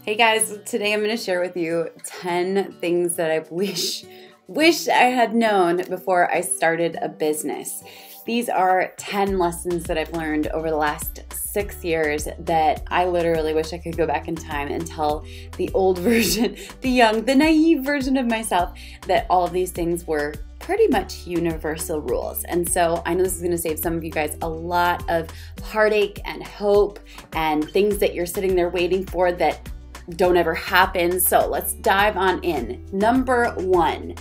Hey guys, today I'm going to share with you 10 things that I wish I had known before I started a business. These are 10 lessons that I've learned over the last 6 years that I literally wish I could go back in time and tell the old version, the naive version of myself, that all of these things were pretty much universal rules. And so I know this is going to save some of you guys a lot of heartache and hope and things that you're sitting there waiting for that don't ever happen. So let's dive on in. Number 1,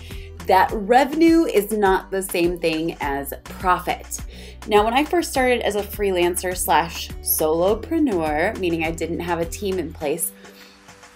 that revenue is not the same thing as profit. Now, when I first started as a freelancer slash solopreneur, meaning I didn't have a team in place,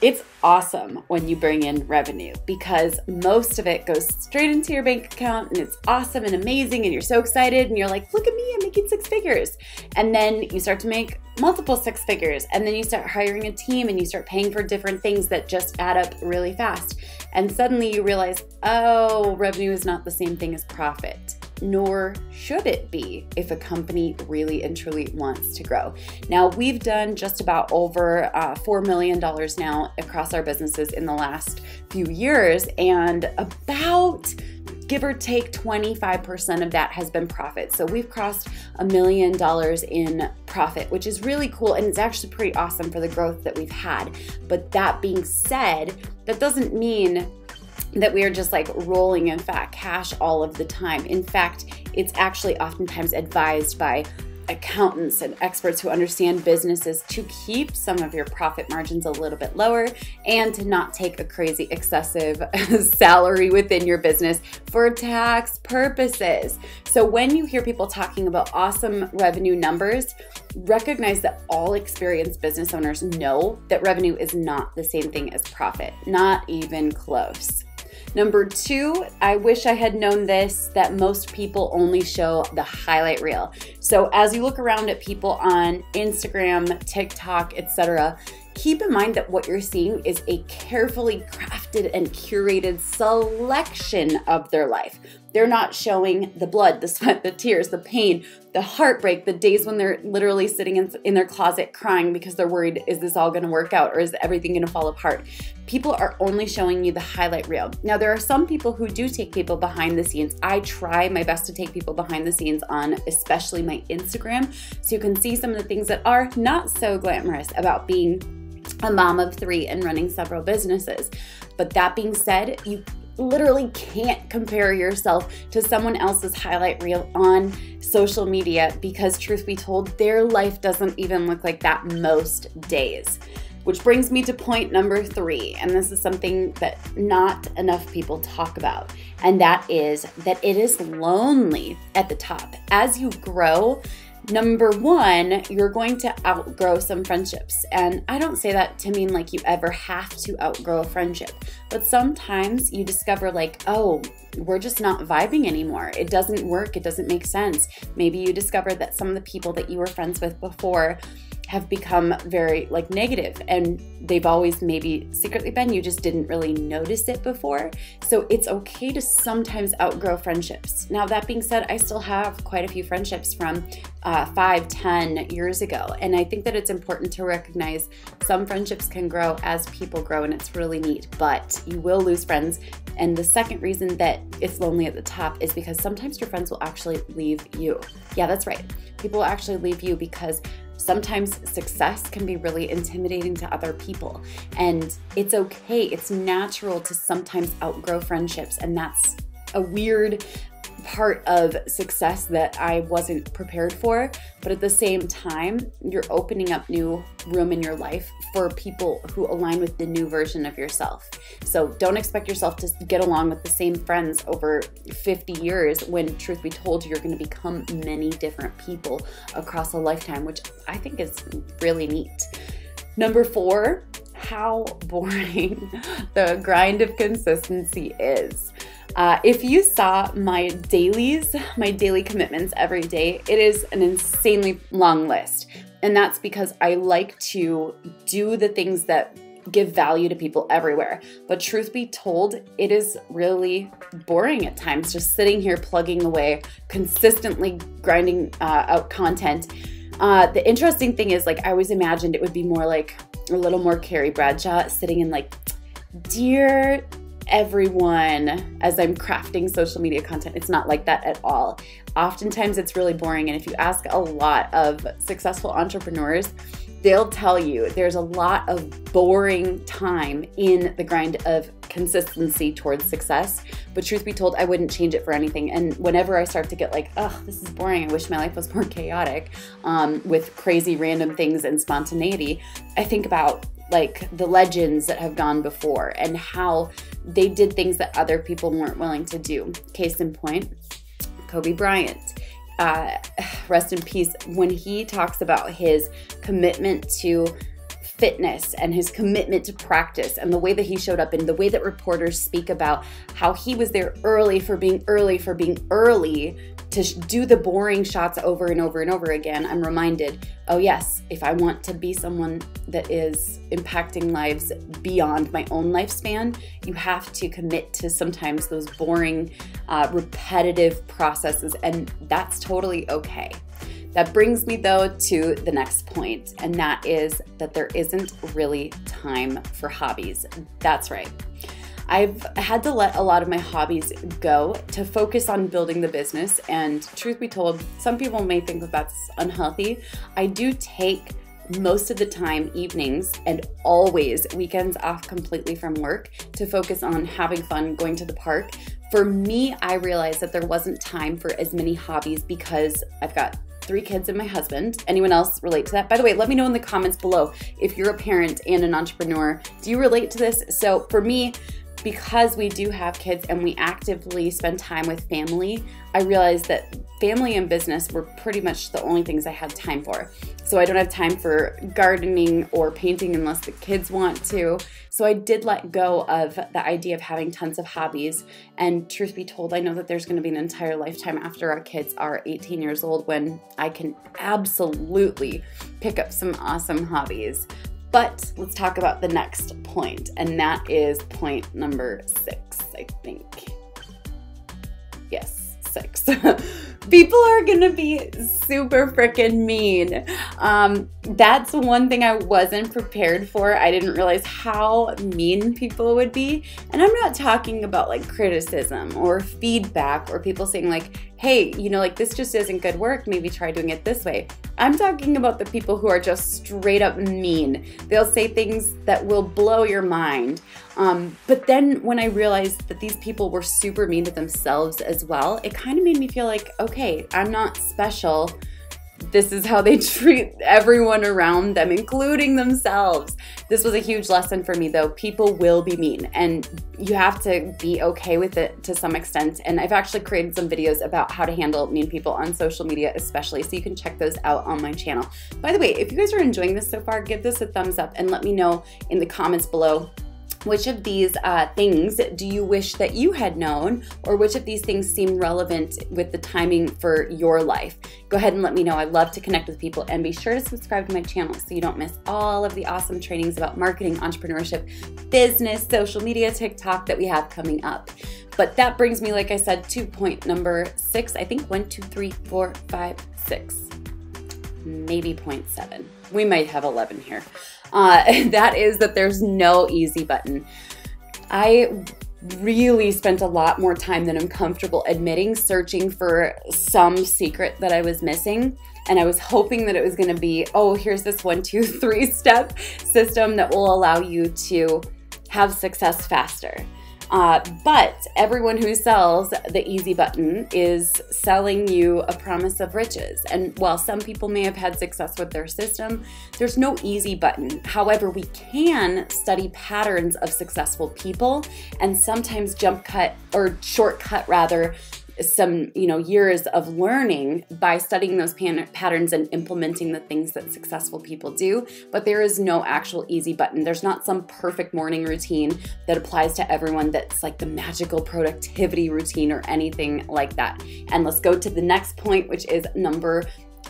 it's awesome when you bring in revenue because most of it goes straight into your bank account and it's awesome and amazing and you're so excited and you're like, look at me, I'm making 6 figures. And then you start to make multiple 6 figures and then you start hiring a team and you start paying for different things that just add up really fast. And suddenly you realize, oh, revenue is not the same thing as profit. Nor should it be if a company really and truly wants to grow. Now, we've done just about over $4 million now across our businesses in the last few years, and about, give or take, 25% of that has been profit. So we've crossed $1 million in profit, which is really cool, and it's actually pretty awesome for the growth that we've had. But that being said, that doesn't mean that we are just like rolling in fat cash all of the time. In fact, it's actually oftentimes advised by accountants and experts who understand businesses to keep some of your profit margins a little bit lower and to not take a crazy excessive salary within your business for tax purposes. So when you hear people talking about awesome revenue numbers, recognize that all experienced business owners know that revenue is not the same thing as profit, not even close. Number 2, I wish I had known this, that most people only show the highlight reel. So as you look around at people on Instagram, TikTok, etc., keep in mind that what you're seeing is a carefully crafted and curated selection of their life. They're not showing the blood, the sweat, the tears, the pain, the heartbreak, the days when they're literally sitting in their closet crying because they're worried, is this all going to work out or is everything going to fall apart? People are only showing you the highlight reel. Now, there are some people who do take people behind the scenes. I try my best to take people behind the scenes on especially my Instagram, so you can see some of the things that are not so glamorous about being a mom of 3 and running several businesses. But that being said, you literally can't compare yourself to someone else's highlight reel on social media because, truth be told, their life doesn't even look like that most days. Which brings me to point number 3, and this is something that not enough people talk about, and that is that it is lonely at the top. As you grow, number 1, you're going to outgrow some friendships. And I don't say that to mean like you ever have to outgrow a friendship, but sometimes you discover like, oh, we're just not vibing anymore. It doesn't work. It doesn't make sense. Maybe you discover that some of the people that you were friends with before have become very like negative, and they've always maybe secretly been, you just didn't really notice it before. So it's okay to sometimes outgrow friendships. Now, that being said, I still have quite a few friendships from 5, 10 years ago. And I think that it's important to recognize some friendships can grow as people grow, and it's really neat, but you will lose friends. And the second reason that it's lonely at the top is because sometimes your friends will actually leave you. Yeah, that's right. People will actually leave you because sometimes success can be really intimidating to other people, and it's okay. It's natural to sometimes outgrow friendships, and that's a weird part of success that I wasn't prepared for. But at the same time, you're opening up new room in your life for people who align with the new version of yourself. So don't expect yourself to get along with the same friends over 50 years when, truth be told, you're going to become many different people across a lifetime, which I think is really neat. Number 4, how boring the grind of consistency is. If you saw my daily commitments every day, it is an insanely long list. And that's because I like to do the things that give value to people everywhere. But truth be told, it is really boring at times just sitting here plugging away, consistently grinding out content. The interesting thing is, like, I always imagined it would be more like a little more Carrie Bradshaw, sitting in like, dear everyone, as I'm crafting social media content. It's not like that at all. Oftentimes it's really boring. And if you ask a lot of successful entrepreneurs, they'll tell you there's a lot of boring time in the grind of consistency towards success. But truth be told, I wouldn't change it for anything. And whenever I start to get like, oh, this is boring, I wish my life was more chaotic, with crazy random things and spontaneity, I think about like the legends that have gone before and how they did things that other people weren't willing to do. Case in point, Kobe Bryant. Rest in peace, when he talks about his commitment to fitness and his commitment to practice and the way that he showed up and the way that reporters speak about how he was there early for being early to do the boring shots over and over and over again, I'm reminded, oh yes, if I want to be someone that is impacting lives beyond my own lifespan, you have to commit to sometimes those boring, repetitive processes, and that's totally okay. That brings me though to the next point, and that is that there isn't really time for hobbies. That's right. I've had to let a lot of my hobbies go to focus on building the business, and truth be told, some people may think that that's unhealthy. I do take most of the time, evenings and always weekends off completely from work to focus on having fun, going to the park. For me, I realized that there wasn't time for as many hobbies because I've got 3 kids and my husband. Anyone else relate to that? By the way, let me know in the comments below if you're a parent and an entrepreneur. Do you relate to this? So for me, because we do have kids and we actively spend time with family, I realized that family and business were pretty much the only things I had time for. So I don't have time for gardening or painting unless the kids want to. So I did let go of the idea of having tons of hobbies. And truth be told, I know that there's going to be an entire lifetime after our kids are 18 years old when I can absolutely pick up some awesome hobbies. But let's talk about the next point, and that is point number 6, I think. Yes, 6. People are gonna be super freaking mean. That's one thing I wasn't prepared for. I didn't realize how mean people would be. And I'm not talking about like criticism or feedback or people saying like, hey, you know, like this just isn't good work, maybe try doing it this way. I'm talking about the people who are just straight up mean. They'll say things that will blow your mind. But then when I realized that these people were super mean to themselves as well, it kind of made me feel like, okay, I'm not special. This is how they treat everyone around them, including themselves. This was a huge lesson for me though. People will be mean and you have to be okay with it to some extent. And I've actually created some videos about how to handle mean people on social media especially, so you can check those out on my channel. By the way, if you guys are enjoying this so far, give this a thumbs up and let me know in the comments below which of these things do you wish that you had known, or which of these things seem relevant with the timing for your life? Go ahead and let me know. I love to connect with people, and be sure to subscribe to my channel so you don't miss all of the awesome trainings about marketing, entrepreneurship, business, social media, TikTok that we have coming up. But that brings me, like I said, to point number 6. I think 1, 2, 3, 4, 5, 6. Maybe point 7. We might have 11 here. That is that there's no easy button. I really spent a lot more time than I'm comfortable admitting searching for some secret that I was missing. And I was hoping that it was going to be, oh, here's this 1, 2, 3 step system that will allow you to have success faster. But everyone who sells the easy button is selling you a promise of riches. And while some people may have had success with their system, there's no easy button. However, we can study patterns of successful people and sometimes shortcut rather, some years of learning by studying those patterns and implementing the things that successful people do. But there is no actual easy button. There's not some perfect morning routine that applies to everyone that's like the magical productivity routine or anything like that. And let's go to the next point, which is number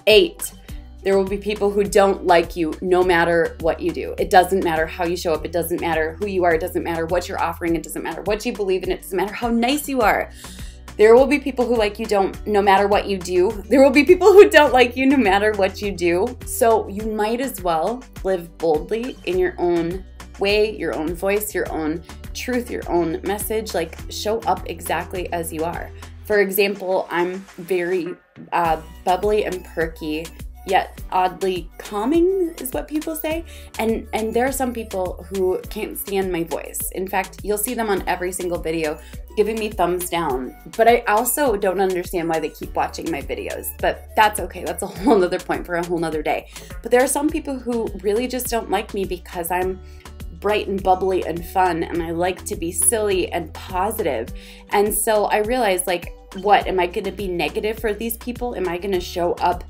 8. There will be people who don't like you no matter what you do. It doesn't matter how you show up. It doesn't matter who you are. It doesn't matter what you're offering. It doesn't matter what you believe in. It doesn't matter how nice you are. There will be people who like you no matter what you do. There will be people who don't like you no matter what you do. So you might as well live boldly in your own way, your own voice, your own truth, your own message. Like, show up exactly as you are. For example, I'm very bubbly and perky, yet oddly calming is what people say. And there are some people who can't stand my voice. In fact, you'll see them on every single video giving me thumbs down. But I also don't understand why they keep watching my videos. But that's okay. That's a whole nother point for a whole nother day. But there are some people who really just don't like me because I'm bright and bubbly and fun, and I like to be silly and positive. And so I realized, like, what, am I going to be negative for these people? Am I going to show up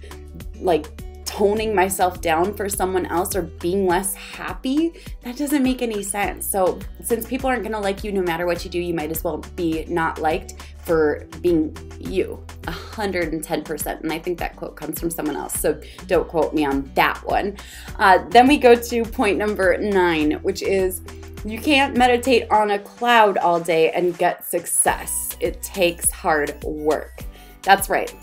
like toning myself down for someone else or being less happy? That doesn't make any sense. So since people aren't going to like you no matter what you do, you might as well be not liked for being you, 110%. And I think that quote comes from someone else, so don't quote me on that one. Then we go to point number 9, which is, you can't meditate on a cloud all day and get success. It takes hard work. That's right.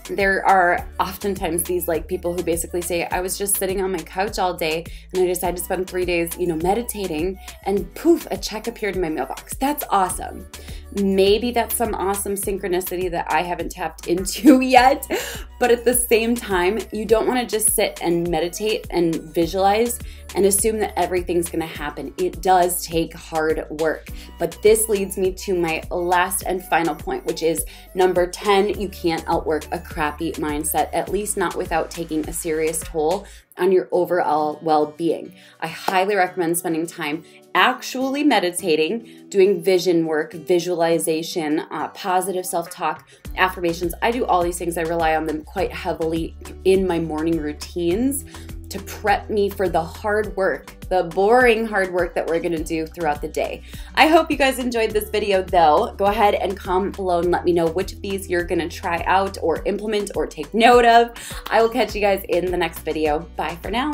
There are oftentimes these like people who basically say, I was just sitting on my couch all day and I decided to spend 3 days, meditating, and poof, a check appeared in my mailbox. That's awesome. Maybe that's some awesome synchronicity that I haven't tapped into yet. But at the same time, you don't want to just sit and meditate and visualize and assume that everything's going to happen. It does take hard work. But this leads me to my last and final point, which is number 10, you can't outwork a crappy mindset, at least not without taking a serious toll on your overall well-being. I highly recommend spending time actually meditating, doing vision work, visualization, positive self-talk, affirmations. I do all these things. I rely on them quite heavily in my morning routines to prep me for the hard work, the boring hard work that we're gonna do throughout the day. I hope you guys enjoyed this video though. Go ahead and comment below and let me know which of these you're gonna try out or implement or take note of. I will catch you guys in the next video. Bye for now.